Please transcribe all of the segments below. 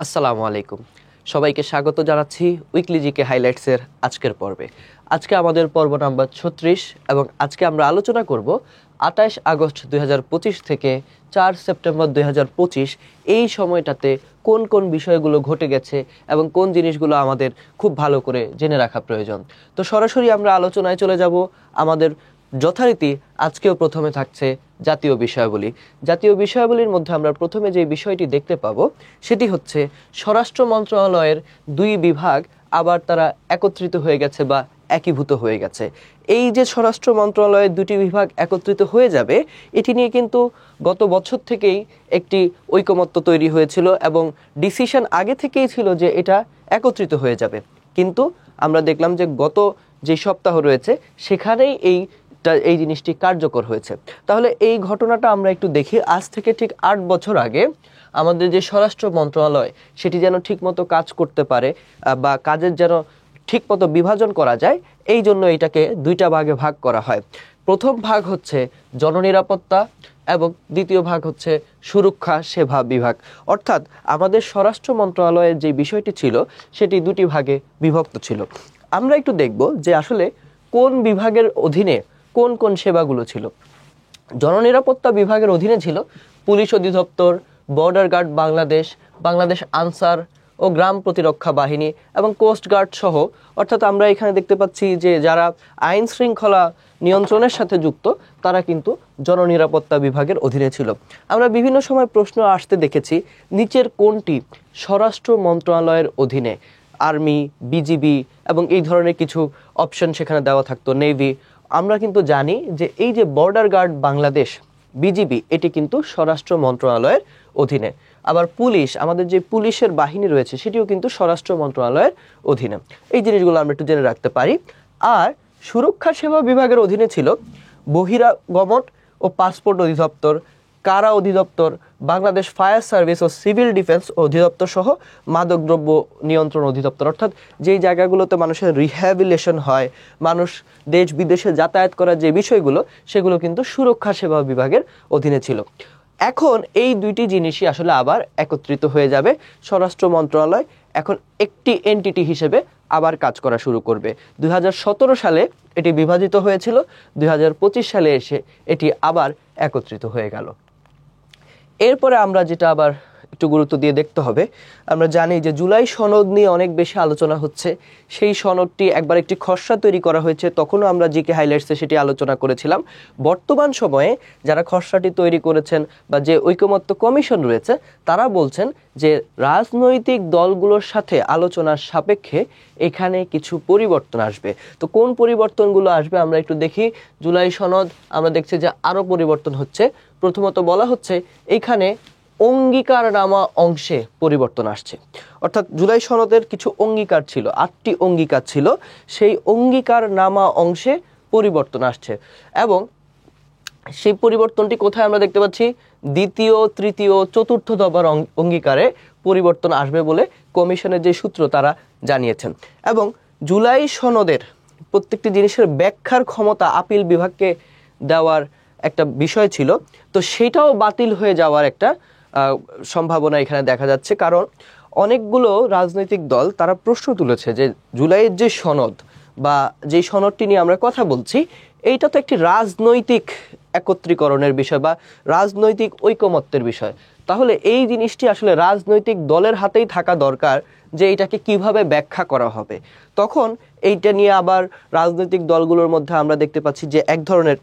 আসসালামু আলাইকুম। সবাইকে স্বাগত জানাচ্ছি উইকলি জিকে হাইলাইটসের আজকের পর্বে। আজকে আমাদের পর্ব নাম্বার 36 এবং আজকে আমরা আলোচনা করব 28 আগস্ট 2025 থেকে 4 সেপ্টেম্বর 2025 এই সময়টাতে কোন কোন বিষয়গুলো ঘটে গেছে এবং কোন জিনিসগুলো আমাদের খুব ভালো করে জেনে রাখা প্রয়োজন। তো সরাসরি আমরা আলোচনায় চলে যাব। আমাদের যথারীতি আজকেও প্রথমে থাকছে জাতীয় বিষয়াবলী। জাতীয় বিষয়াবলীর মধ্যে আমরা প্রথমে যে বিষয়টি দেখতে পাবো সেটি হচ্ছে স্বরাষ্ট্র মন্ত্রণালয়ের দুই বিভাগ আবার তারা একত্রিত হয়ে গেছে বা একীভূত হয়ে গেছে। এই যে স্বরাষ্ট্র মন্ত্রণালয়ের দুটি বিভাগ একত্রিত হয়ে যাবে, এটি নিয়ে কিন্তু গত বছর থেকেই একটি ঐকমত্য তৈরি হয়েছিল এবং ডিসিশন আগে থেকেই ছিল যে এটা একত্রিত হয়ে যাবে। কিন্তু আমরা দেখলাম যে গত যে সপ্তাহ রয়েছে সেখানেই এই জিনিসটি কার্যকর হয়েছে। তাহলে এই ঘটনাটা আমরা একটু দেখি। আজ থেকে ঠিক 8 বছর আগে আমাদের যে স্বরাষ্ট্র মন্ত্রণালয় সেটি যেন ঠিকমতো কাজ করতে পারে বা কাজের যেন ঠিকমতো বিভাজন করা যায়, এই জন্য এটাকে দুইটা ভাগে ভাগ করা হয়। প্রথম ভাগ হচ্ছে জননিরাপত্তা এবং দ্বিতীয় ভাগ হচ্ছে সুরক্ষা সেবা বিভাগ। অর্থাৎ আমাদের স্বরাষ্ট্র মন্ত্রণালয়ের যে বিষয়টি ছিল সেটি দুটি ভাগে বিভক্ত ছিল। আমরা একটু দেখব যে আসলে কোন বিভাগের অধীনে কোন কোন সেবাগুলো ছিল। জননিরাপত্তা বিভাগের অধীনে ছিল পুলিশ অধিদপ্তর, বর্ডার গার্ড বাংলাদেশ, বাংলাদেশ আনসার ও গ্রাম প্রতিরক্ষা বাহিনী এবং কোস্ট গার্ড সহ। অর্থাৎ আমরা এখানে দেখতে পাচ্ছি যে যারা আইন শৃঙ্খলা নিয়ন্ত্রণের সাথে যুক্ত তারা কিন্তু জননিরাপত্তা বিভাগের অধীনে ছিল। আমরা বিভিন্ন সময় প্রশ্ন আসতে দেখেছি নিচের কোনটি স্বরাষ্ট্র মন্ত্রণালয়ের অধীনে। আর্মি, বিজিবি এবং এই ধরনের কিছু অপশন সেখানে দেওয়া থাকতো, নেভি। আমরা কিন্তু জানি যে এই যে বর্ডার গার্ড বাংলাদেশ, বিজিবি, এটি কিন্তু স্বরাষ্ট্র মন্ত্রণালয়ের অধীনে। আবার পুলিশ, আমাদের যে পুলিশের বাহিনী রয়েছে সেটিও কিন্তু স্বরাষ্ট্র মন্ত্রণালয়ের অধীনে। এই জিনিসগুলো আমরা একটু জেনে রাখতে পারি। আর সুরক্ষা সেবা বিভাগের অধীনে ছিল বহিরাগমন ও পাসপোর্ট অধিদপ্তর, কারা অধিদপ্তর, বাংলাদেশ ফায়ার সার্ভিস ও সিভিল ডিফেন্স অধিদপ্তর সহ মাদকদ্রব্য নিয়ন্ত্রণ অধিদপ্তর। অর্থাৎ যেই জায়গাগুলোতে মানুষের রিহ্যাবিলিটেশন হয়, মানুষ দেশ বিদেশে যাতায়াত করার যে বিষয়গুলো সেগুলো কিন্তু সুরক্ষা সেবা বিভাগের অধীনে ছিল। এখন এই দুইটি জিনিসই আসলে আবার একত্রিত হয়ে যাবে। স্বরাষ্ট্র মন্ত্রণালয় এখন একটি এন্টিটি হিসেবে আবার কাজ করা শুরু করবে। 2017 সালে এটি বিভাজিত হয়েছিল, 2025 সালে এসে এটি আবার একত্রিত হয়ে গেল। এরপরে আমরা যেটা আবার একটু গুরুত্ব দিয়ে দেখতে হবে, আমরা জানি যে জুলাই সনদ নিয়ে অনেক বেশি আলোচনা হচ্ছে। সেই সনদটি একবার একটি খসড়া তৈরি করা হয়েছে, তখনও আমরা জিকে হাইলাইটসে সেটি আলোচনা করেছিলাম। বর্তমান সময়ে যারা খসড়াটি তৈরি করেছেন বা যে ঐকমত্য কমিশন রয়েছে তারা বলছেন যে রাজনৈতিক দলগুলোর সাথে আলোচনার সাপেক্ষে এখানে কিছু পরিবর্তন আসবে। তো কোন পরিবর্তনগুলো আসবে আমরা একটু দেখি। জুলাই সনদ আমরা দেখছি যে আরও পরিবর্তন হচ্ছে। প্রথমত বলা হচ্ছে এইখানে অঙ্গীকারনামা অংশে পরিবর্তন আসছে। অর্থাৎ জুলাই সনদের কিছু অঙ্গীকার ছিল, 8টি অঙ্গীকার ছিল, সেই অঙ্গীকারনামা অংশে পরিবর্তন আসছে। এবং সেই পরিবর্তনটি কোথায় আমরা দেখতে পাচ্ছি? দ্বিতীয়, তৃতীয়, চতুর্থ দফার অঙ্গীকারে পরিবর্তন আসবে বলে কমিশনের যে সূত্র তারা জানিয়েছেন। এবং জুলাই সনদের প্রত্যেকটি জিনিসের ব্যাখ্যার ক্ষমতা আপিল বিভাগকে দেওয়ার একটা বিষয় ছিল, তো সেটাও বাতিল হয়ে যাওয়ার একটা সম্ভাবনা এখানে দেখা যাচ্ছে। কারণ অনেকগুলো রাজনৈতিক দল তারা প্রশ্ন তুলেছে যে জুলাইয়ের যে সনদ বা যে সনদটি নিয়ে আমরা কথা বলছি এইটা তো একটি রাজনৈতিক একত্রীকরণের বিষয় বা রাজনৈতিক ঐকমত্যের বিষয়। তাহলে এই জিনিসটি আসলে রাজনৈতিক দলের হাতেই থাকা দরকার যে এটাকে কিভাবে ব্যাখ্যা করা হবে। তখন এইটা নিয়ে আবার রাজনৈতিক দলগুলোর মধ্যে আমরা দেখতে পাচ্ছি যে এক ধরনের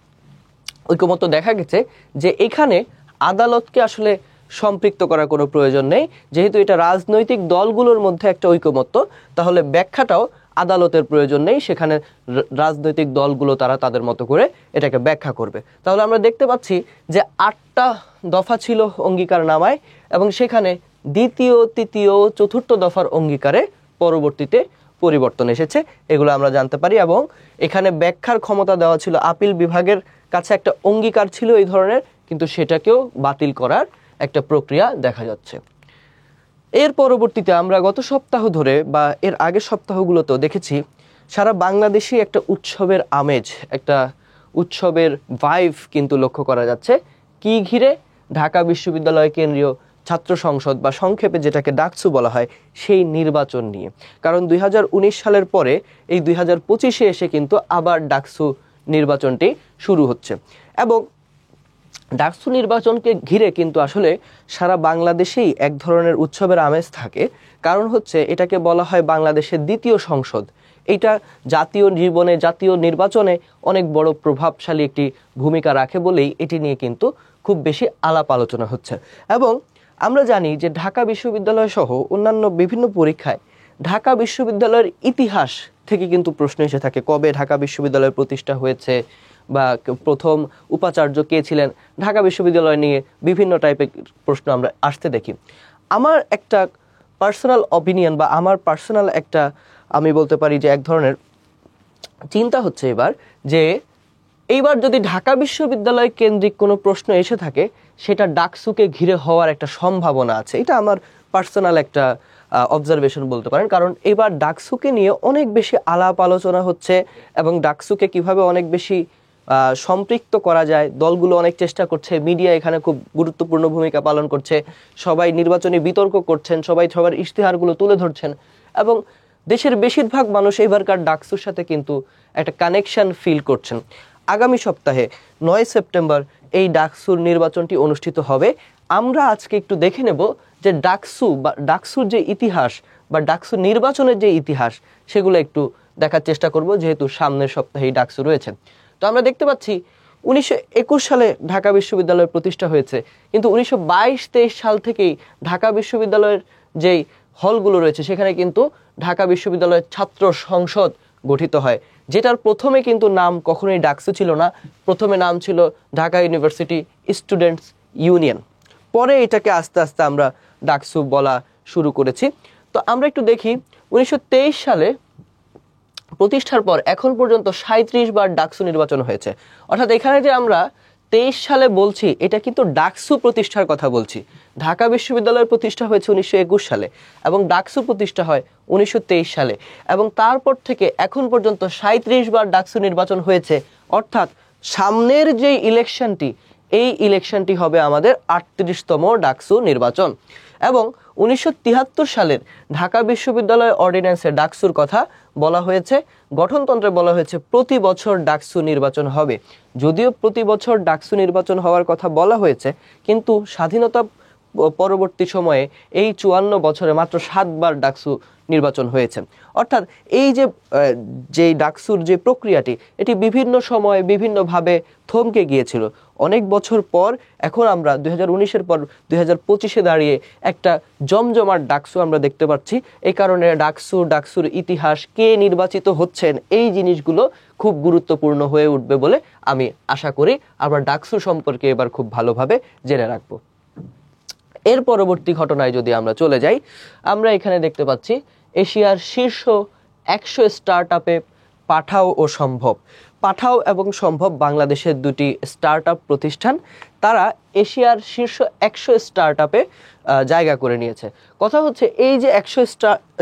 ঐকমত্য দেখা গেছে যে এখানে আদালতকে আসলে সম্পৃক্ত করার কোনো প্রয়োজন নেই। যেহেতু এটা রাজনৈতিক দলগুলোর মধ্যে একটা ঐকমত্য, তাহলে ব্যাখ্যাটাও আদালতের প্রয়োজন নেই। সেখানে রাজনৈতিক দলগুলো তারা তাদের মতো করে এটাকে ব্যাখ্যা করবে। তাহলে আমরা দেখতে পাচ্ছি যে 8টা দফা ছিল অঙ্গীকারনামায় এবং সেখানে দ্বিতীয়, তৃতীয়, চতুর্থ দফার অঙ্গীকারে পরবর্তীতে পরিবর্তন এসেছে, এগুলো আমরা জানতে পারি। এবং এখানে ব্যাখ্যার ক্ষমতা দেওয়া ছিল আপিল বিভাগের কাছে, একটা অঙ্গীকার ছিল এই ধরনের, কিন্তু সেটাকেও বাতিল করার একটা প্রক্রিয়া দেখা যাচ্ছে। এর পরবর্তীতে আমরা গত সপ্তাহ ধরে বা এর আগের সপ্তাহগুলোতেও দেখেছি সারা বাংলাদেশে একটা উৎসবের আমেজ, একটা উৎসবের ভাইব কিন্তু লক্ষ্য করা যাচ্ছে। কি ঘিরে? ঢাকা বিশ্ববিদ্যালয় কেন্দ্রীয় ছাত্র সংসদ বা সংক্ষেপে যেটাকে ডাকসু বলা হয় সেই নির্বাচন নিয়ে। কারণ 2019 সালের পরে এই 2025-এ এসে কিন্তু আবার ডাকসু নির্বাচনটি শুরু হচ্ছে এবং ডাকসু নির্বাচনকে ঘিরে কিন্তু আসলে সারা বাংলাদেশেই এক ধরনের উৎসবের আমেজ থাকে। কারণ হচ্ছে এটাকে বলা হয় বাংলাদেশের দ্বিতীয় সংসদ। এটা জাতীয় জীবনে, জাতীয় নির্বাচনে অনেক বড় প্রভাবশালী একটি ভূমিকা রাখে বলেই এটি নিয়ে কিন্তু খুব বেশি আলাপ আলোচনা হচ্ছে। এবং আমরা জানি যে ঢাকা বিশ্ববিদ্যালয় সহ অন্যান্য বিভিন্ন পরীক্ষায় ঢাকা বিশ্ববিদ্যালয়ের ইতিহাস থেকে কিন্তু প্রশ্ন এসে থাকে, কবে ঢাকা বিশ্ববিদ্যালয় প্রতিষ্ঠা হয়েছে বা প্রথম উপাচার্য কে ছিলেন, ঢাকা বিশ্ববিদ্যালয় নিয়ে বিভিন্ন টাইপের প্রশ্ন আমরা আসতে দেখি। আমার একটা পার্সোনাল অপিনিয়ন বা আমার পার্সোনাল একটা, আমি বলতে পারি যে এক ধরনের চিন্তা হচ্ছে এবার, যে এইবার যদি ঢাকা বিশ্ববিদ্যালয় কেন্দ্রিক কোনো প্রশ্ন এসে থাকে সেটা ডাকসুকে ঘিরে হওয়ার একটা সম্ভাবনা আছে। এটা আমার পার্সোনাল একটা অবজারভেশন বলতে পারেন। কারণ এবার ডাকসুকে নিয়ে অনেক বেশি আলাপ আলোচনা হচ্ছে এবং ডাকসুকে কিভাবে অনেক বেশি সম্পৃক্ত করা যায় দলগুলো অনেক চেষ্টা করছে। মিডিয়া এখানে খুব গুরুত্বপূর্ণ ভূমিকা পালন করছে, সবাই নির্বাচনী বিতর্ক করছেন, সবাই সবার ইশতেহারগুলো তুলে ধরছেন এবং দেশের বেশিরভাগ মানুষ এবারকার ডাকসুর সাথে কিন্তু একটা কানেকশন ফিল করছেন। আগামী সপ্তাহে 9 সেপ্টেম্বর এই ডাকসুর নির্বাচনটি অনুষ্ঠিত হবে। আমরা আজকে একটু দেখে নেব যে ডাকসু বা ডাকসুর যে ইতিহাস বা ডাকসু নির্বাচনের যে ইতিহাস সেগুলো একটু দেখার চেষ্টা করব, যেহেতু সামনের সপ্তাহেই ডাকসু রয়েছে। তো আমরা দেখতে পাচ্ছি 1921 সালে ঢাকা বিশ্ববিদ্যালয় প্রতিষ্ঠা হয়েছে, কিন্তু 1922-23 সাল থেকেই ঢাকা বিশ্ববিদ্যালয়ের যেই হলগুলো রয়েছে সেখানে কিন্তু ঢাকা বিশ্ববিদ্যালয়ের ছাত্র সংসদ গঠিত হয়, যেটার প্রথমে কিন্তু নাম কখনোই ডাকসু ছিল না। প্রথমে নাম ছিল ঢাকা ইউনিভার্সিটি স্টুডেন্টস ইউনিয়ন। পরে এটাকে আস্তে আস্তে আমরা ডাকসু বলা শুরু করেছি। তো আমরা একটু দেখি 1923 সালে প্রতিষ্ঠার পর এখন পর্যন্ত 37 বার ডাকসু নির্বাচন হয়েছে। অর্থাৎ এখানে যে আমরা 23 সালে বলছি এটা কিন্তু ডাকসু প্রতিষ্ঠার কথা বলছি। ঢাকা বিশ্ববিদ্যালয়ের প্রতিষ্ঠা হয়েছে 1921 সালে এবং ডাকসু প্রতিষ্ঠা হয় 1923 সালে এবং তারপর থেকে এখন পর্যন্ত 37 বার ডাকসু নির্বাচন হয়েছে। অর্থাৎ সামনের যে ইলেকশনটি, এই ইলেকশনটি হবে আমাদের 38তম ডাকসু নির্বাচন। এবং 1973 সালের ঢাকা বিশ্ববিদ্যালয় অর্ডিন্যান্সে ডাকসুর কথা বলা হয়েছে, গঠনতন্ত্রে বলা হয়েছে প্রতি বছর ডাকসু নির্বাচন হবে। যদিও প্রতি বছর ডাকসু নির্বাচন হওয়ার কথা বলা হয়েছে, কিন্তু স্বাধীনতা পরবর্তী সময়ে এই 54 বছরে মাত্র 7 বার ডাকসু নির্বাচন হয়েছে। অর্থাৎ এই যে ডাকসুর যে প্রক্রিয়াটি, এটি বিভিন্ন সময়ে বিভিন্নভাবে থমকে গিয়েছিল। অনেক বছর পর এখন আমরা 2019-এর পর 2025-এ দাঁড়িয়ে একটা জমজমাট ডাকসু আমরা দেখতে পাচ্ছি। এই কারণে ডাকসুর ইতিহাস, কে নির্বাচিত হচ্ছেন, এই জিনিসগুলো খুব গুরুত্বপূর্ণ হয়ে উঠবে বলে আমি আশা করি। আমরা ডাকসু সম্পর্কে এবার খুব ভালোভাবে জেনে রাখবো। এর পরবর্তী ঘটনায় যদি আমরা চলে যাই, আমরা এখানে দেখতে পাচ্ছি এশিয়ার শীর্ষ 100 স্টার্টআপে পাঠাও ও সম্ভব। পাঠাও এবং সম্ভব বাংলাদেশের দুটি স্টার্টআপ প্রতিষ্ঠান, তারা এশিয়ার শীর্ষ 100 স্টার্টআপে জায়গা করে নিয়েছে। কথা হচ্ছে এই যে 100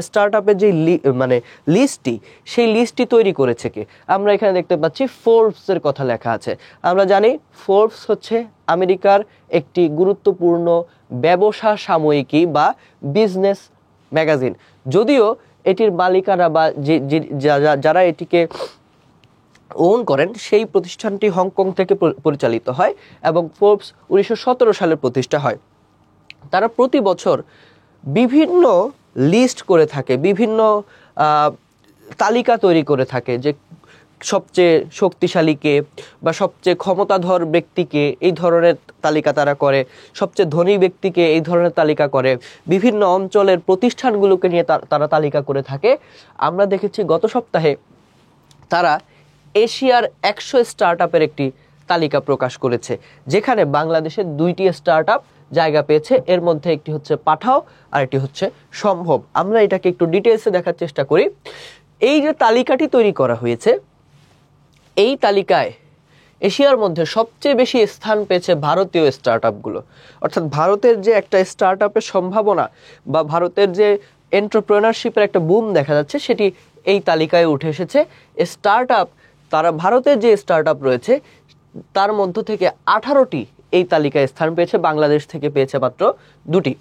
স্টার্টআপের যে লিস্টটি, সেই লিস্টটি তৈরি করেছে কে? আমরা এখানে দেখতে পাচ্ছি ফোর্বসের কথা লেখা আছে। আমরা জানি ফোর্বস হচ্ছে আমেরিকার একটি গুরুত্বপূর্ণ ব্যবসা সাময়িকী বা বিজনেস ম্যাগাজিন। যদিও এটির মালিকানা বা যারা এটিকে ওন করেন সেই প্রতিষ্ঠানটি হংকং থেকে পরিচালিত হয় এবং ফোর্বস 1917 সালে প্রতিষ্ঠা হয়। তারা প্রতি বছর বিভিন্ন লিস্ট করে থাকে, বিভিন্ন তালিকা তৈরি করে থাকে যে সবচেয়ে শক্তিশালীকে বা সবচেয়ে ক্ষমতাধর ব্যক্তিকে, এই ধরনের তালিকা তারা করে। সবচেয়ে ধনী ব্যক্তিকে এই ধরনের তালিকা করে। বিভিন্ন অঞ্চলের প্রতিষ্ঠানগুলোকে নিয়ে তারা তালিকা করে থাকে। আমরা দেখেছি গত সপ্তাহে তারা এশিয়ার 100 স্টার্টআপের একটি তালিকা প্রকাশ করেছে, যেখানে বাংলাদেশের 2টি স্টার্টআপ জায়গা পেয়েছে। এর মধ্যে একটি হচ্ছে পাঠাও আর একটি হচ্ছে সম্ভব। আমরা এটাকে একটু ডিটেলসে দেখার চেষ্টা করি। এই যে তালিকাটি তৈরি করা হয়েছে, এই তালিকায় এশিয়ার মধ্যে সবচেয়ে বেশি স্থান পেয়েছে ভারতীয় স্টার্টআপগুলো। অর্থাৎ ভারতের যে একটা স্টার্টআপের সম্ভাবনা বা ভারতের যে এন্টারপ্রেনারশিপের একটা বুম দেখা যাচ্ছে, সেটি এই তালিকায় উঠে এসেছে। ভারতের যে স্টার্টআপ রয়েছে তার মধ্য থেকে 18টি এই তালিকায় স্থান পেয়েছে, বাংলাদেশ থেকে পেয়েছে মাত্র 2টি।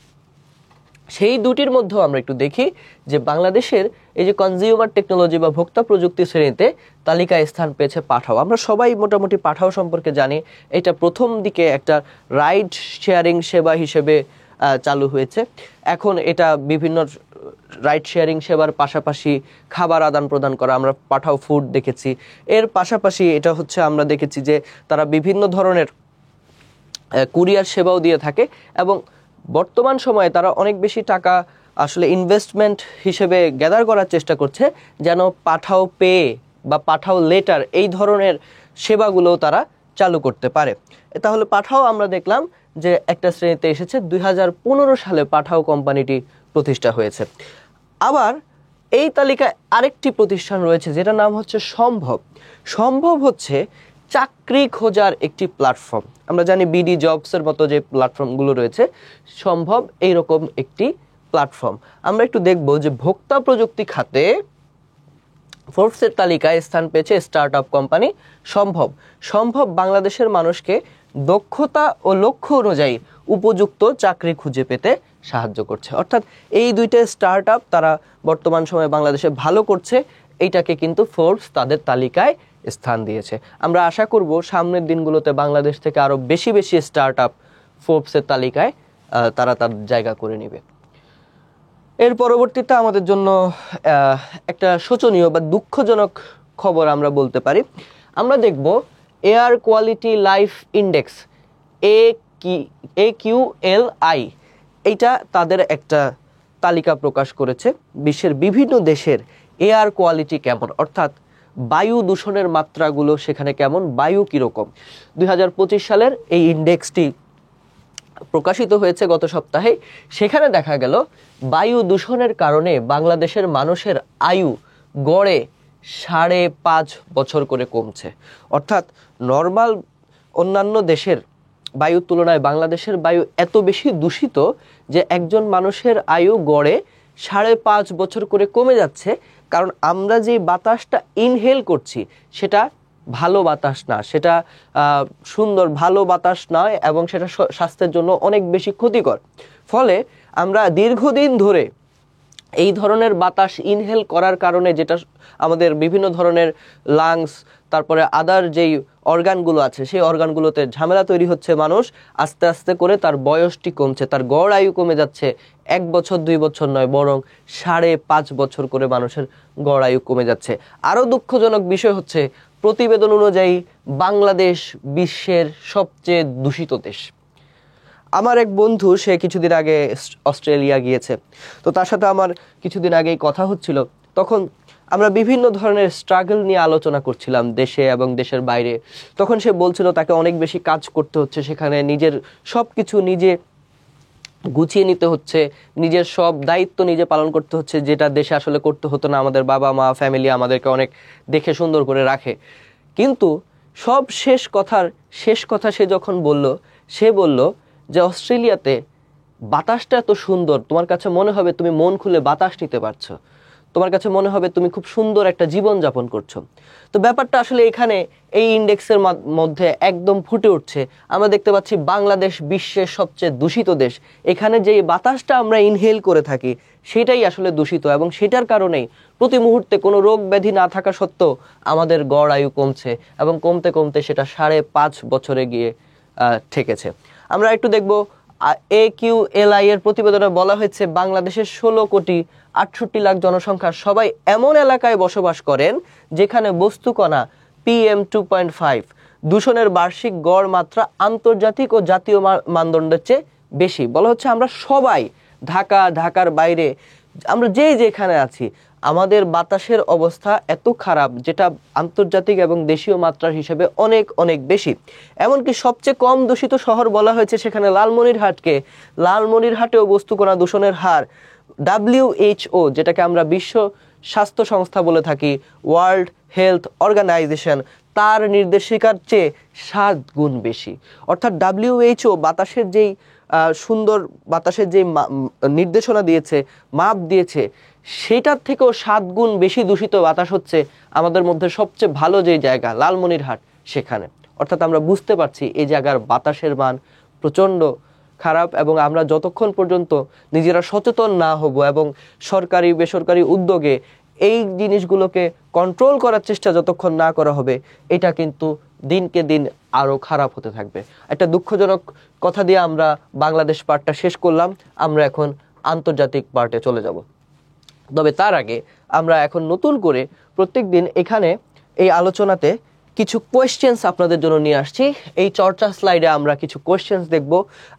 সেই 2টির মধ্যেও আমরা একটু দেখি যে বাংলাদেশের এই যে কনজিউমার টেকনোলজি বা ভোক্তা প্রযুক্তি শ্রেণীতে তালিকায় স্থান পেয়েছে পাঠাও। আমরা সবাই মোটামুটি পাঠাও সম্পর্কে জানি। এটা প্রথম দিকে একটা রাইড শেয়ারিং সেবা হিসেবে চালু হয়েছে। এখন এটা বিভিন্ন রাইড শেয়ারিং সেবার পাশাপাশি খাবার আদান প্রদান করা, আমরা পাঠাও ফুড দেখেছি। এর পাশাপাশি এটা হচ্ছে আমরা দেখেছি যে তারা বিভিন্ন ধরনের কুরিয়ার সেবাও দিয়ে থাকে, এবং বর্তমান সময়ে তারা অনেক বেশি টাকা আসলে ইনভেস্টমেন্ট হিসেবে গ্যাদার করার চেষ্টা করছে, যেন পাঠাও পে বা পাঠাও লেটার এই ধরনের সেবাগুলো তারা চালু করতে পারে। তাহলে পাঠাও আমরা দেখলাম যে একটা শ্রেণীতে এসেছে। 2015 সালে পাঠাও কোম্পানিটি প্রতিষ্ঠা হয়েছে। আবার এই তালিকায় আরেকটি প্রতিষ্ঠান রয়েছে যেটার নাম হচ্ছে সম্ভব। সম্ভব হচ্ছে চাকরি খোঁজার একটি প্ল্যাটফর্ম। আমরা জানি বিডি জবসের মতো যে প্ল্যাটফর্মগুলো রয়েছে, সম্ভব এইরকম একটি প্ল্যাটফর্ম। আমরা একটু দেখব যে ভোক্তা প্রযুক্তি খাতে ফোর্বসের তালিকায় স্থান পেয়েছে স্টার্টআপ কোম্পানি সম্ভব। সম্ভব বাংলাদেশের মানুষকে দক্ষতা ও লক্ষ্য অনুযায়ী উপযুক্ত চাকরি খুঁজে পেতে সাহায্য করছে। অর্থাৎ এই দুইটা স্টার্টআপ তারা বর্তমান সময়ে বাংলাদেশে ভালো করছে, এইটাকে কিন্তু ফোর্বস তাদের তালিকায় স্থান দিয়েছে। আমরা আশা করব সামনের দিনগুলোতে বাংলাদেশ থেকে আরো বেশি বেশি স্টার্টআপ ফোর্বসের তালিকায় তারা তার জায়গা করে নেবে। এর পরবর্তীতে আমাদের জন্য একটা শোচনীয় বা দুঃখজনক খবর আমরা বলতে পারি। আমরা দেখব air quality life index AQLI, এইটা তাদের একটা তালিকা প্রকাশ করেছে বিশ্বের বিভিন্ন দেশের এয়ার কোয়ালিটি কেমন, অর্থাৎ বায়ু দূষণের মাত্রাগুলো সেখানে কেমন, বায়ু কীরকম। 2025 সালের এই ইন্ডেক্সটি প্রকাশিত হয়েছে গত সপ্তাহে। সেখানে দেখা গেল বায়ু দূষণের কারণে বাংলাদেশের মানুষের আয়ু গড়ে 5.5 বছর করে কমছে। অর্থাৎ নর্মাল অন্যান্য দেশের বায়ুর তুলনায় বাংলাদেশের বায়ু এত বেশি দূষিত যে একজন মানুষের আয়ু গড়ে 5.5 বছর করে কমে যাচ্ছে। কারণ আমরা যে বাতাসটা ইনহেল করছি সেটা ভালো বাতাস না, সেটা সুন্দর ভালো বাতাস নয়, এবং সেটা স্বাস্থ্যের জন্য অনেক বেশি ক্ষতিকর। ফলে আমরা দীর্ঘদিন ধরে এই ধরনের বাতাস ইনহেল করার কারণে যেটা আমাদের বিভিন্ন ধরনের লাংস, তারপরে আদার যেই অর্গানগুলো আছে সেই অর্গানগুলোতে ঝামেলা তৈরি হচ্ছে, মানুষ আস্তে আস্তে করে তার বয়সটি কমছে, তার গড় আয়ু কমে যাচ্ছে। 1 বছর 2 বছর নয়, বরং 5.5 বছর করে মানুষের গড় আয়ু কমে যাচ্ছে। আরও দুঃখজনক বিষয় হচ্ছে প্রতিবেদন অনুযায়ী বাংলাদেশ বিশ্বের সবচেয়ে দূষিত দেশ। আমার এক বন্ধু, সে কিছুদিন আগে অস্ট্রেলিয়া গিয়েছে, তো তার সাথে আমার কিছুদিন আগেই কথা হচ্ছিল। তখন আমরা বিভিন্ন ধরনের স্ট্রাগল নিয়ে আলোচনা করছিলাম দেশে এবং দেশের বাইরে। তখন সে বলছিল তাকে অনেক বেশি কাজ করতে হচ্ছে, সেখানে নিজের সব কিছু নিজে গুছিয়ে নিতে হচ্ছে, নিজের সব দায়িত্ব নিজে পালন করতে হচ্ছে, যেটা দেশে আসলে করতে হতো না। আমাদের বাবা মা ফ্যামিলি আমাদেরকে অনেক দেখে সুন্দর করে রাখে। কিন্তু সব শেষ কথা সে যখন বলল, সে বলল যে অস্ট্রেলিয়াতে বাতাসটা এত সুন্দর, তোমার কাছে মনে হবে তুমি মন খুলে বাতাস নিতে পারছো, তোমার কাছে মনে হবে তুমি খুব সুন্দর একটা জীবন যাপন করছো। তো ব্যাপারটা আসলে এখানে এই ইন্ডেক্সের মধ্যে একদম ফুটে উঠছে। আমরা দেখতে পাচ্ছি বাংলাদেশ বিশ্বের সবচেয়ে দূষিত দেশ। এখানে যে বাতাসটা আমরা ইনহেল করে থাকি সেটাই আসলে দূষিত, এবং সেটার কারণেই প্রতি মুহূর্তে কোনো রোগ ব্যাধি না থাকা সত্ত্বেও আমাদের গড় আয়ু কমছে, এবং কমতে কমতে সেটা 5.5 বছরে গিয়ে ঠেকেছে। আমরা একটু দেখব AQLI এর প্রতিবেদনে বলা হয়েছে বাংলাদেশের 16,68,00,000 জনসংখ্যা সবাই এমন এলাকায় বসবাস করেন যেখানে বস্তুকণা PM 2.5 দূষণের বার্ষিক গড় মাত্রা আন্তর্জাতিক ও জাতীয় মানদণ্ডের চেয়ে বেশি। বলা হচ্ছে আমরা সবাই ঢাকার বাইরে আমরা যেখানে আছি, আমাদের বাতাসের অবস্থা এত খারাপ যেটা আন্তর্জাতিক এবং দেশীয় মাত্রার হিসেবে অনেক অনেক বেশি। এমনকি সবচেয়ে কম দূষিত শহর বলা হয়েছে সেখানে লালমনিরহাটকে। লালমনিরহাটেও বস্তুকণা দূষণের হার WHO, যেটাকে আমরা বিশ্ব স্বাস্থ্য সংস্থা বলে থাকি, ওয়ার্ল্ড হেলথ অর্গানাইজেশন, তার নির্দেশিকার চেয়ে 7 গুণ বেশি। অর্থাৎ WHO বাতাসের যেই সুন্দর বাতাসের যে নির্দেশনা দিয়েছে, মাপ দিয়েছে, সেটার থেকেও 7 গুণ বেশি দূষিত বাতাস হচ্ছে আমাদের মধ্যে সবচেয়ে ভালো যে জায়গা লালমনিরহাট, সেখানে। অর্থাৎ আমরা বুঝতে পারছি এই জায়গার বাতাসের মান প্রচণ্ড খারাপ, এবং আমরা যতক্ষণ পর্যন্ত নিজেরা সচেতন না হব এবং সরকারি বেসরকারি উদ্যোগে এই জিনিসগুলোকে কন্ট্রোল করার চেষ্টা যতক্ষণ না করা হবে, এটা কিন্তু দিনকে দিন আরও খারাপ হতে থাকবে। একটা দুঃখজনক কথা দিয়ে আমরা বাংলাদেশ পার্টটা শেষ করলাম, আমরা এখন আন্তর্জাতিক পার্টে চলে যাব। তবে তার আগে আমরা এখন নতুন করে প্রত্যেক দিন এখানে এই আলোচনাতে কিছু কোয়েশ্চেন্স আপনাদের জন্য নিয়ে আসছি। এই চর্চা স্লাইডে আমরা কিছু কোয়েশ্চেন্স দেখব,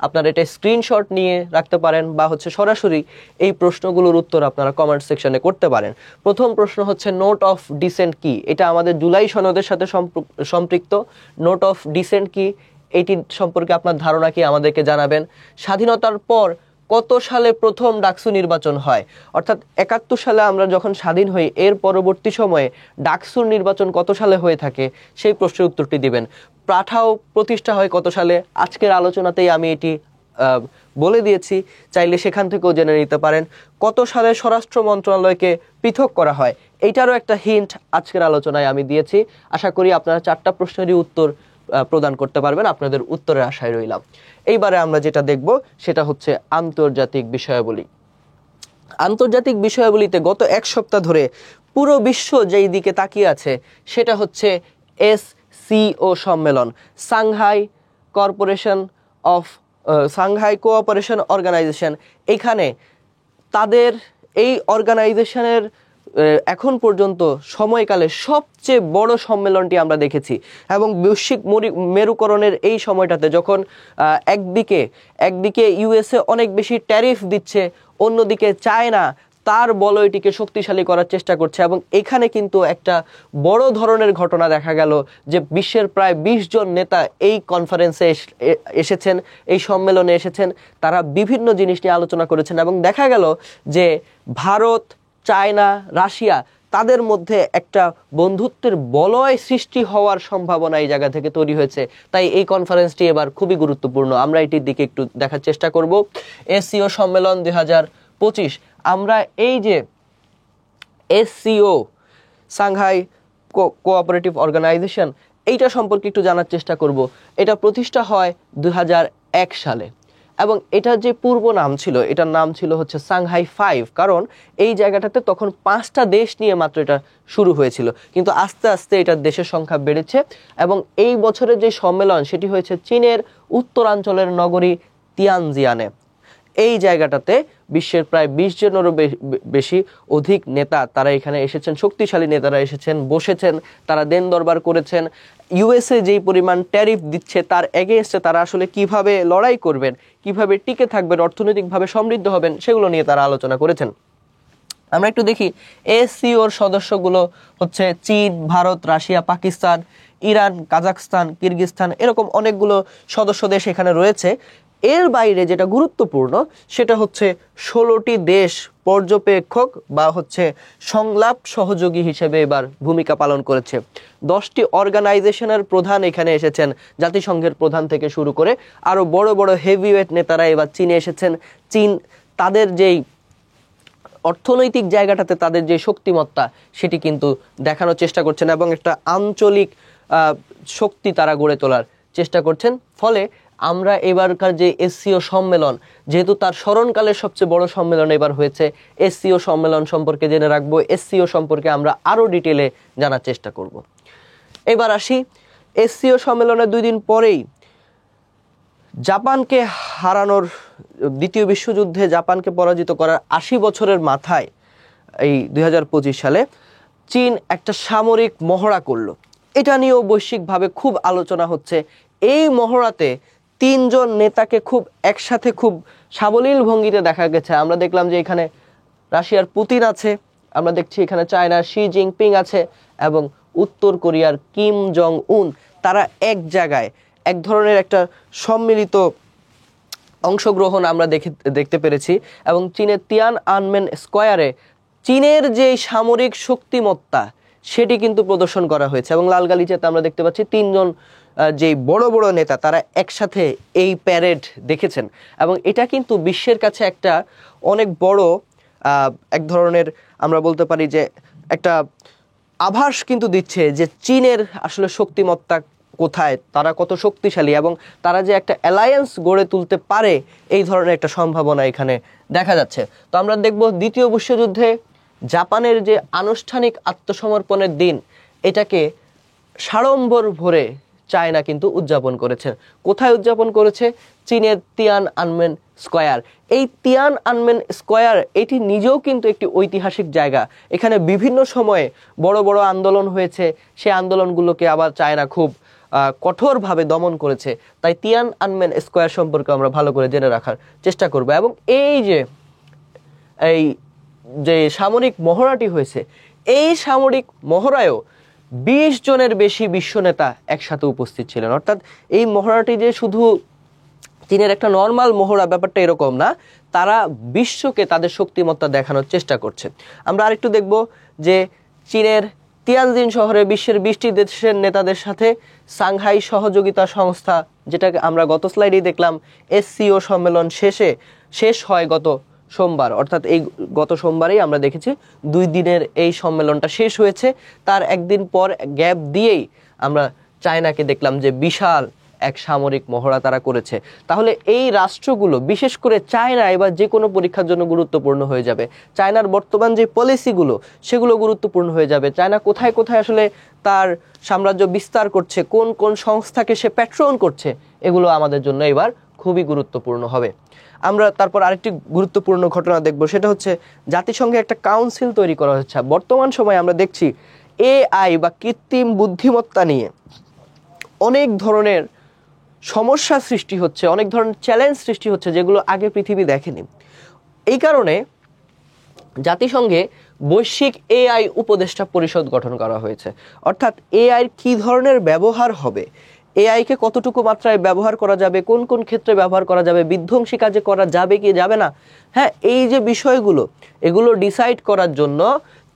আপনারা এটা স্ক্রিনশট নিয়ে রাখতে পারেন বা সরাসরি এই প্রশ্নগুলোর উত্তর আপনারা কমেন্ট সেকশনে করতে পারেন। প্রথম প্রশ্ন হচ্ছে নোট অফ ডিসেন্ট কি? এটা আমাদের জুলাই সনদের সাথে সম্পৃক্ত। নোট অফ ডিসেন্ট কি, এটি সম্পর্কে আপনার ধারণা কি আমাদেরকে জানাবেন। স্বাধীনতার পর কত সালে প্রথম ডাকসু নির্বাচন হয়? অর্থাৎ ৭১ সালে আমরা যখন স্বাধীন হই, এর পরবর্তী সময়ে ডাকসুর নির্বাচন কত সালে হয়ে থাকে, সেই প্রশ্নের উত্তরটি দিবেন। পাঠাও প্রতিষ্ঠা হয় কত সালে? আজকের আলোচনাতেই আমি এটি বলে দিয়েছি, চাইলে সেখান থেকেও জেনে নিতে পারেন। কত সালে স্বরাষ্ট্র মন্ত্রণালয়কে পৃথক করা হয়? এইটারও একটা হিন্ট আজকের আলোচনায় আমি দিয়েছি। আশা করি আপনারা 4টা প্রশ্নেরই উত্তর প্রদান করতে পারবেন। আপনাদের উত্তরের আশায় রইলাম। এইবারে আমরা যেটা দেখব সেটা হচ্ছে আন্তর্জাতিক বিষয়াবলী। আন্তর্জাতিক বিষয়াবলীতে গত এক সপ্তাহ ধরে পুরো বিশ্ব যেই দিকে তাকিয়ে আছে সেটা হচ্ছে SCO সম্মেলন, সাংহাই কোঅপারেশন অর্গানাইজেশন। এখানে তাদের এই অর্গানাইজেশনের এখন পর্যন্ত সময়কালে সবচেয়ে বড় সম্মেলনটি আমরা দেখেছি, এবং বৈশ্বিক মেরুকরণের এই সময়টাতে যখন একদিকে USA অনেক বেশি ট্যারিফ দিচ্ছে, অন্যদিকে চায়না তার বলয়টিকে শক্তিশালী করার চেষ্টা করছে, এবং এখানে কিন্তু একটা বড় ধরনের ঘটনা দেখা গেল যে বিশ্বের প্রায় 20 জন নেতা এই কনফারেন্সে এসেছেন, এই সম্মেলনে এসেছেন। তারা বিভিন্ন জিনিস নিয়ে আলোচনা করেছেন, এবং দেখা গেল যে ভারত, চায়না, রাশিয়া তাদের মধ্যে একটা বন্ধুত্বের বলয় সৃষ্টি হওয়ার সম্ভাবনা এই জায়গা থেকে তৈরি হয়েছে। তাই এই কনফারেন্সটি এবার খুবই গুরুত্বপূর্ণ, আমরা এটির দিকে একটু দেখার চেষ্টা করব। SCO সম্মেলন 2025, আমরা এই যে SCO সাংহাই কোঅপারেটিভ অর্গানাইজেশন, এইটা সম্পর্কে একটু জানার চেষ্টা করব। এটা প্রতিষ্ঠা হয় 2001 সালে, এবং এটার যে পূর্ব নাম ছিল, এটার নাম ছিল হচ্ছে সাংহাই 5, কারণ এই জায়গাটাতে তখন 5টা দেশ নিয়ে মাত্র এটা শুরু হয়েছিল, কিন্তু আস্তে আস্তে এটার দেশের সংখ্যা বেড়েছে। এবং এই বছরের যে সম্মেলন সেটি হয়েছে চীনের উত্তরাঞ্চলের নগরী তিয়ানজিয়ানে। এই জায়গাটাতে বিশ্বের প্রায় 20 জনেরও অধিক নেতা তারা এখানে এসেছেন, শক্তিশালী নেতারা এসেছেন, বসেছেন, তারা দেন দরবার করেছেন। USA যেই পরিমাণ ট্যারিফ দিচ্ছে তার এগেইনস্টে তারা আসলে কিভাবে লড়াই করবেন, কিভাবে টিকে থাকবেন, অর্থনৈতিকভাবে সমৃদ্ধ হবেন, সেগুলো নিয়ে তারা আলোচনা করেছেন। আমরা একটু দেখি SCOর সদস্যগুলো হচ্ছে চীন, ভারত, রাশিয়া, পাকিস্তান, ইরান, কাজাখস্তান, কিরগিজস্তান, এরকম অনেকগুলো সদস্য দেশ এখানে রয়েছে। এর বাইরে যেটা গুরুত্বপূর্ণ সেটা হচ্ছে 16টি দেশ পর্যবেক্ষক বা সংলাপ সহযোগী হিসেবে এবার ভূমিকা পালন করেছে। 10টি অর্গানাইজেশনের প্রধান এখানে এসেছেন, জাতিসংঘের প্রধান থেকে শুরু করে আরো বড় বড় হেভিওয়েট নেতারা এবার চীনে এসেছেন। চীন তাদের যেই অর্থনৈতিক জায়গাটাতে তাদের যে শক্তিমত্তা সেটি কিন্তু দেখানোর চেষ্টা করছেন, এবং একটা আঞ্চলিক শক্তি তারা গড়ে তোলার চেষ্টা করছেন। ফলে আমরা এবারকার যে SCO সম্মেলন, যেহেতু তার স্মরণকালের সবচেয়ে বড় সম্মেলন এবার হয়েছে, SCO সম্মেলন সম্পর্কে জেনে রাখবো, SCO সম্পর্কে আমরা আরো ডিটেলে জানার চেষ্টা করব। এবার আসি, SCO সম্মেলনের 2 দিন পরেই জাপানকে হারানোর, দ্বিতীয় বিশ্বযুদ্ধে জাপানকে পরাজিত করার 80 বছরের মাথায় এই 2025 সালে চীন একটা সামরিক মহড়া করলো। এটা নিয়েও বৈশ্বিকভাবে খুব আলোচনা হচ্ছে। এই মহড়াতে 3 জন নেতাকে খুব একসাথে খুব সাবলীল ভঙ্গিতে দেখা গেছে। আমরা দেখলাম যে এখানে রাশিয়ার পুতিন আছে, আমরা দেখছি এখানে চায়নার শি জিনপিং আছে, এবং উত্তর কোরিয়ার কিম জং উন। তারা এক জায়গায় এক ধরনের একটা সম্মিলিত অংশগ্রহণ আমরা দেখতে পেরেছি, এবং চীনের তিয়ান আনমেন স্কয়ারে চীনের যে সামরিক শক্তিমত্তা সেটি কিন্তু প্রদর্শন করা হয়েছে। এবং লাল গালিচাতে আমরা দেখতে পাচ্ছি 3 জন যে বড় বড় নেতা তারা একসাথে এই প্যারেড দেখেছেন, এবং এটা কিন্তু বিশ্বের কাছে একটা অনেক বড় এক ধরনের, আমরা বলতে পারি যে একটা আভাস কিন্তু দিচ্ছে যে চীনের আসলে শক্তিমত্তা কোথায়, তারা কত শক্তিশালী এবং তারা যে একটা অ্যালায়েন্স গড়ে তুলতে পারে এই ধরনের একটা সম্ভাবনা এখানে দেখা যাচ্ছে। তো আমরা দেখব দ্বিতীয় বিশ্বযুদ্ধে জাপানের যে আনুষ্ঠানিক আত্মসমর্পণের দিন, এটাকে সাড়ম্বর ভরে চায়না কিন্তু উদযাপন করেছে। কোথায় উদযাপন করেছে? চীনের তিয়ান আনমেন স্কয়ার। এই তিয়ান আনমেন স্কয়ার এটি নিজেও কিন্তু একটি ঐতিহাসিক জায়গা। এখানে বিভিন্ন সময়ে বড় বড় আন্দোলন হয়েছে, সেই আন্দোলনগুলোকে আবার চায়না খুব কঠোরভাবে দমন করেছে। তাই তিয়ান আনমেন স্কয়ার সম্পর্কে আমরা ভালো করে জেনে রাখার চেষ্টা করব। এবং এই যে সামরিক মহড়াটি হয়েছে, এই সামরিক মহড়ায়ও 20 জনের বেশি বিশ্ব নেতা একসাথে উপস্থিত ছিলেন। অর্থাৎ এই মহড়াটি যে শুধু চীনের একটা নর্মাল মহড়া, ব্যাপারটা এরকম না, তারা বিশ্বকে তাদের শক্তিমত্তা দেখানোর চেষ্টা করছে। আমরা আরেকটু দেখব যে চীনের তিয়ানজিন শহরে বিশ্বের 20টি দেশের নেতাদের সাথে সাংহাই সহযোগিতা সংস্থা, যেটাকে আমরা গত স্লাইডেই দেখলাম, SCO সম্মেলন শেষ হয় গত সোমবার। অর্থাৎ এই গত সোমবারেই আমরা দেখেছি 2 দিনের এই সম্মেলনটা শেষ হয়েছে। তার একদিন পর গ্যাপ দিয়েই আমরা চায়নাকে দেখলাম যে বিশাল এক সামরিক মহড়া তারা করেছে। তাহলে এই রাষ্ট্রগুলো, বিশেষ করে চায়না, এবার যে কোনো পরীক্ষার জন্য গুরুত্বপূর্ণ হয়ে যাবে। চায়নার বর্তমান যে পলিসিগুলো সেগুলো গুরুত্বপূর্ণ হয়ে যাবে। চায়না কোথায় কোথায় আসলে তার সাম্রাজ্য বিস্তার করছে, কোন কোন সংস্থাকে সে প্যাট্রন করছে, এগুলো আমাদের জন্য এবার খুবই গুরুত্বপূর্ণ হবে। আমরা তারপর আরেকটি গুরুত্বপূর্ণ ঘটনা দেখব, সেটা হচ্ছে জাতিসংঘে একটা কাউন্সিল তৈরি করা হচ্ছে। বর্তমান সময়ে আমরা দেখছি AI বা কৃত্রিম বুদ্ধিমত্তা নিয়ে অনেক ধরনের সমস্যা সৃষ্টি হচ্ছে, অনেক ধরনের চ্যালেঞ্জ সৃষ্টি হচ্ছে, যেগুলো আগে পৃথিবী দেখেনি। এই কারণে জাতিসংঘে বৈশ্বিক AI উপদেষ্টা পরিষদ গঠন করা হয়েছে। অর্থাৎ AI কি ধরনের ব্যবহার হবে, AI কে কতটুকু মাত্রায় ব্যবহার করা যাবে, কোন কোন ক্ষেত্রে ব্যবহার করা যাবে, বিধ্বংসী কাজে করা যাবে কি যাবে না, হ্যাঁ, এই যে বিষয়গুলো, এগুলো ডিসাইড করার জন্য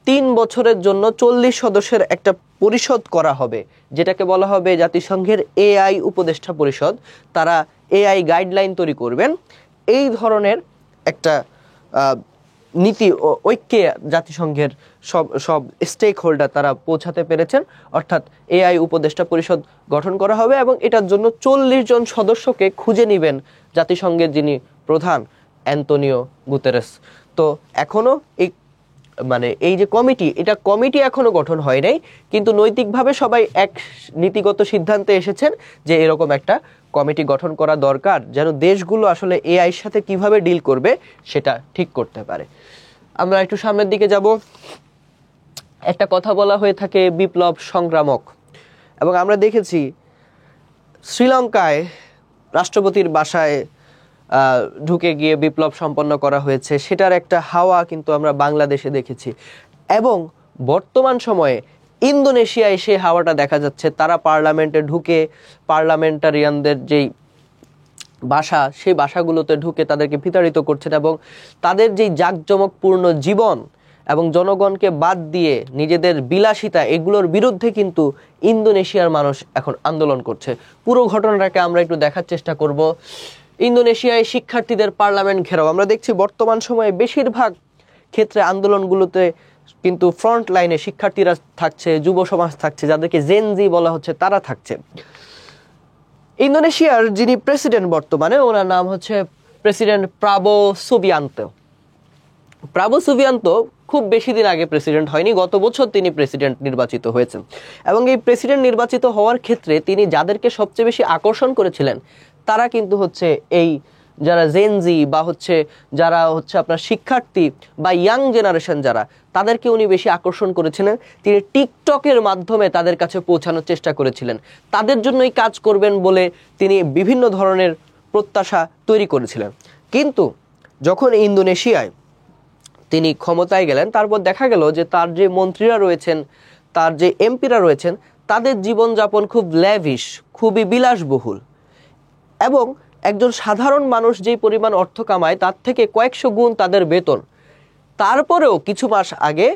3 বছরের জন্য 40 সদস্যের একটা পরিষদ করা হবে, যেটাকে বলা হবে জাতিসংঘের AI উপদেষ্টা পরিষদ। তারা AI গাইডলাইন তৈরি করবেন। এই ধরনের একটা নীতি ঐক্যে জাতিসংঘের সব স্টেক হোল্ডার তারা পৌঁছাতে পেরেছেন। অর্থাৎ AI উপদেষ্টা পরিষদ গঠন করা হবে এবং এটার জন্য 40 জন সদস্যকে খুঁজে নেবেন জাতিসংঘের যিনি প্রধান, অ্যান্তোনিও গুতেরেস। তো এখনো এই যে কমিটি এখনো গঠন হয় নাই, কিন্তু নৈতিকভাবে সবাই এক নীতিগত সিদ্ধান্তে এসেছেন যে এরকম একটা কমিটি গঠন করা দরকার, যেন দেশগুলো আসলে AI সাথে কিভাবে ডিল করবে সেটা ঠিক করতে পারে। আমরা একটু সামনের দিকে যাব। একটা কথা বলা হয়ে থাকে বিপ্লব সংগ্রামক, এবং আমরা দেখেছি শ্রীলঙ্কায় রাষ্ট্রপতির বাসায় ঢুকে গিয়ে বিপ্লব সম্পন্ন করা হয়েছে, সেটার একটা হাওয়া কিন্তু আমরা বাংলাদেশে দেখেছি। এবং বর্তমান সময়ে ইন্দোনেশিয়ায় সেই হাওয়াটা দেখা যাচ্ছে। তারা পার্লামেন্টে ঢুকে পার্লামেন্টারিয়ানদের যেই বাসা, সেই বাসাগুলোতে ঢুকে তাদেরকে বিতাড়িত করছেন এবং তাদের যেই জাঁকজমকপূর্ণ জীবন এবং জনগণকে বাদ দিয়ে নিজেদের বিলাসিতা, এগুলোর বিরুদ্ধে কিন্তু ইন্দোনেশিয়ার মানুষ এখন আন্দোলন করছে। পুরো ঘটনাটাকে আমরা একটু দেখার চেষ্টা করব। ইন্দোনেশিয়ায় শিক্ষার্থীদের পার্লামেন্ট ঘেরাও। আমরা দেখছি বর্তমান সময়ে বেশিরভাগ ক্ষেত্রে আন্দোলনগুলোতে কিন্তু ফ্রন্ট লাইনে শিক্ষার্থীরা থাকছে, যুব সমাজ থাকছে, যাদেরকে জেনজি বলা হচ্ছে, তারা থাকছে। ইন্দোনেশিয়ার যিনি প্রেসিডেন্ট বর্তমানে, ওনার নাম হচ্ছে প্রেসিডেন্ট প্রাবো সুবিয়ান্তো খুব বেশি দিন আগে প্রেসিডেন্ট হয়নি, গত বছর তিনি প্রেসিডেন্ট নির্বাচিত হয়েছেন। এবং এই প্রেসিডেন্ট নির্বাচিত হওয়ার ক্ষেত্রে তিনি যাদেরকে সবচেয়ে বেশি আকর্ষণ করেছিলেন, তারা কিন্তু হচ্ছে এই যারা জেনজি বা যারা আপনার শিক্ষার্থী বা ইয়াং জেনারেশন যারা, তাদেরকে উনি বেশি আকর্ষণ করেছিলেন। তিনি টিকটকের মাধ্যমে তাদের কাছে পৌঁছানোর চেষ্টা করেছিলেন, তাদের জন্যই কাজ করবেন বলে তিনি বিভিন্ন ধরনের প্রত্যাশা তৈরি করেছিলেন। কিন্তু যখন ইন্দোনেশিয়ায় তিনি ক্ষমতায় গেলেন, তারপর দেখা গেল যে তার যে মন্ত্রীরা রয়েছেন, তার যে এমপিরা রয়েছেন, তাদের জীবনযাপন খুব ল্যাভিশ, খুবই বিলাসবহুল, এবং একজন সাধারণ মানুষ যেই পরিমাণ অর্থ কামায় তার থেকে কয়েকশো গুণ তাদের বেতন। তারপরেও কিছু মাস আগে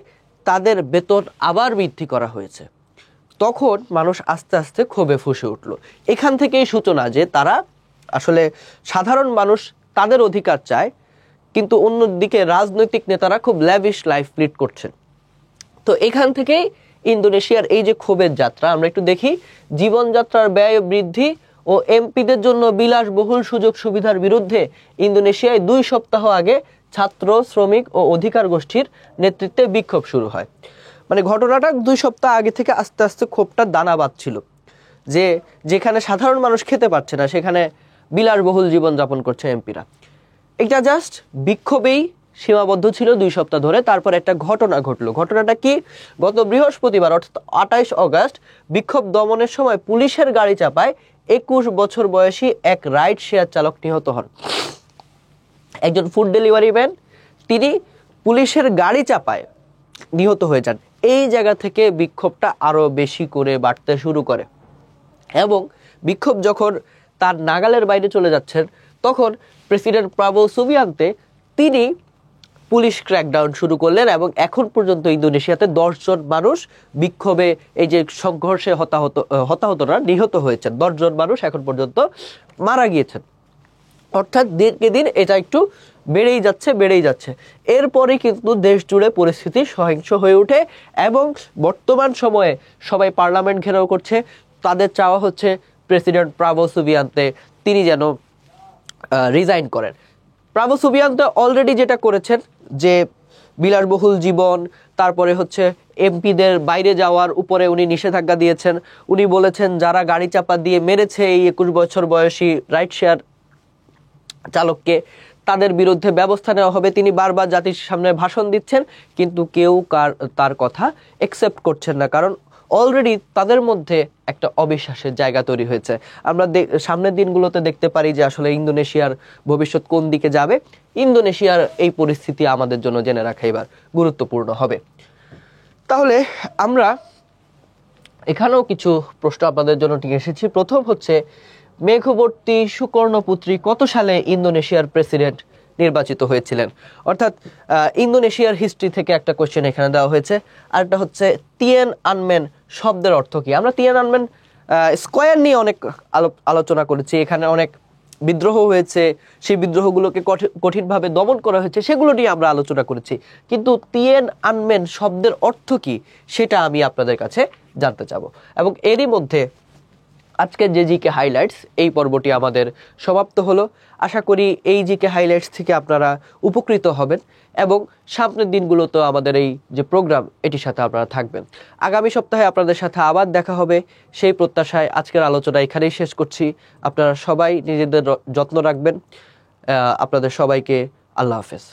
তাদের বেতন আবার বৃদ্ধি করা হয়েছে। তখন মানুষ আস্তে আস্তে ক্ষোভে ফুঁসে উঠল। এখান থেকেই সূচনা যে তারা আসলে সাধারণ মানুষ তাদের অধিকার চায়, কিন্তু অন্যদিকে রাজনৈতিক নেতারা খুব ল্যাভিশ লাইফ লিড করছেন। তো এখান থেকেই ইন্দোনেশিয়ার এই যে ক্ষোভের যাত্রা, আমরা একটু দেখি। জীবনযাত্রার ব্যয় বৃদ্ধি ও এমপিদের জন্য বিলাসবহুল সুযোগ সুবিধার বিরুদ্ধে ইন্দোনেশিয়ায় 2 সপ্তাহ আগে ছাত্র, শ্রমিক ও অধিকার গোষ্ঠীর নেতৃত্বে বিক্ষোভ শুরু হয়। মানে ঘটনাটা 2 সপ্তাহ আগে থেকে আস্তে আস্তে ক্ষোভটা দানা বাঁধছিল, যে যেখানে সাধারণ মানুষ খেতে পারছে না সেখানে বিলাসবহুল জীবনযাপন করছে এমপিরা। এটা জাস্ট বিক্ষোভেই সীমাবদ্ধ ছিল 2 সপ্তাহ ধরে। তারপর একটা ঘটনা ঘটলো। ঘটনাটা কি? গত বৃহস্পতিবার অর্থাৎ 28 অগস্ট বিক্ষোভ দমনের সময় পুলিশের গাড়ি চাপায় 21 বছর বয়সী এক রাইড শেয়ার চালক নিহত হন। একজন ফুড ডেলিভারি ম্যান, তিনি পুলিশের গাড়ি চাপায় নিহত হয়ে যান। এই জায়গা থেকে বিক্ষোভটা আরো বেশি করে বাড়তে শুরু করে এবং বিক্ষোভ যখন তার নাগালের বাইরে চলে যাচ্ছেন, তখন প্রেসিডেন্ট প্রাবোও সুবিয়ান্তে তিনি পুলিশ ক্র্যাকডাউন শুরু করলেন এবং এখন পর্যন্ত ইন্দোনেশিয়াতে 10 জন মানুষ বিক্ষোভে, এই যে সংঘর্ষে হতাহতরা নিহত হয়েছেন। 10 জন মানুষ এখন পর্যন্ত মারা গিয়েছেন। অর্থাৎ দিনকে দিন এটা একটু বেড়েই যাচ্ছে। এরপরে কিন্তু দেশ জুড়ে পরিস্থিতি সহিংস হয়ে ওঠে এবং বর্তমান সময়ে সবাই পার্লামেন্ট ঘেরাও করছে। তাদের চাওয়া হচ্ছে প্রেসিডেন্ট প্রাবোও সুবিয়ান্তে তিনি যেন রিজাইন করেন। প্রাবোও সুবিয়ান্তে অলরেডি যেটা করেছেন, যে বিলাসবহুল জীবন, তারপরে হচ্ছে এমপিদের বাইরে যাওয়ার উপরে উনি নিষেধাজ্ঞা দিয়েছেন। উনি বলেছেন যারা গাড়ি চাপা দিয়ে মেরেছে এই 21 বছর বয়সী রাইড শেয়ার চালককে, তাদের বিরুদ্ধে ব্যবস্থা নেওয়া হবে। তিনি বারবার জাতির সামনে ভাষণ দিচ্ছেন, কিন্তু কেউ তার কথা একসেপ্ট করছেন না, কারণ অলরেডি তাদের মধ্যে একটা অবিশ্বাসের জায়গা তৈরি হয়েছে। আমরা সামনের দিনগুলোতে দেখতে পারি যে আসলে ইন্দোনেশিয়ার ভবিষ্যৎ কোন দিকে যাবে। ইন্দোনেশিয়ার এই পরিস্থিতি আমাদের জন্য জেনে রাখা এবার গুরুত্বপূর্ণ হবে। তাহলে আমরা এখানেও কিছু প্রশ্ন আপনাদের জন্য নিয়ে এসেছি। প্রথম হচ্ছে, মেঘবর্তী সুকর্ণপুত্রী কত সালে ইন্দোনেশিয়ার প্রেসিডেন্ট নির্বাচিত হয়েছিলেন? অর্থাৎ ইন্দোনেশিয়ার হিস্ট্রি থেকে একটা কোশ্চেন এখানে দেওয়া হয়েছে। আরেকটা হচ্ছে তিয়ান আনমেন শব্দের অর্থ কি? আমরা তিয়ান আনমেন স্কোয়ার নিয়ে অনেক আলোচনা করেছি। এখানে অনেক বিদ্রোহ হয়েছে, সেই বিদ্রোহগুলোকে কঠিনভাবে দমন করা হয়েছে, সেগুলো নিয়ে আমরা আলোচনা করেছি। কিন্তু তিয়ান আনমেন শব্দের অর্থ কি সেটা আমি আপনাদের কাছে জানতে চাবো। এবং এরই মধ্যে আজকের যে জিকে হাইলাইটস, এই পর্বটি আমাদের সমাপ্ত হলো। আশা করি এই জিকে হাইলাইটস থেকে আপনারা উপকৃত হবেন এবং সামনের দিনগুলোতে আমাদের এই যে প্রোগ্রাম, এটির সাথে আপনারা থাকবেন। আগামী সপ্তাহে আপনাদের সাথে আবার দেখা হবে, সেই প্রত্যাশায় আজকের আলোচনা এখানেই শেষ করছি। আপনারা সবাই নিজেদের যত্ন রাখবেন। আপনাদের সবাইকে আল্লাহ হাফেজ।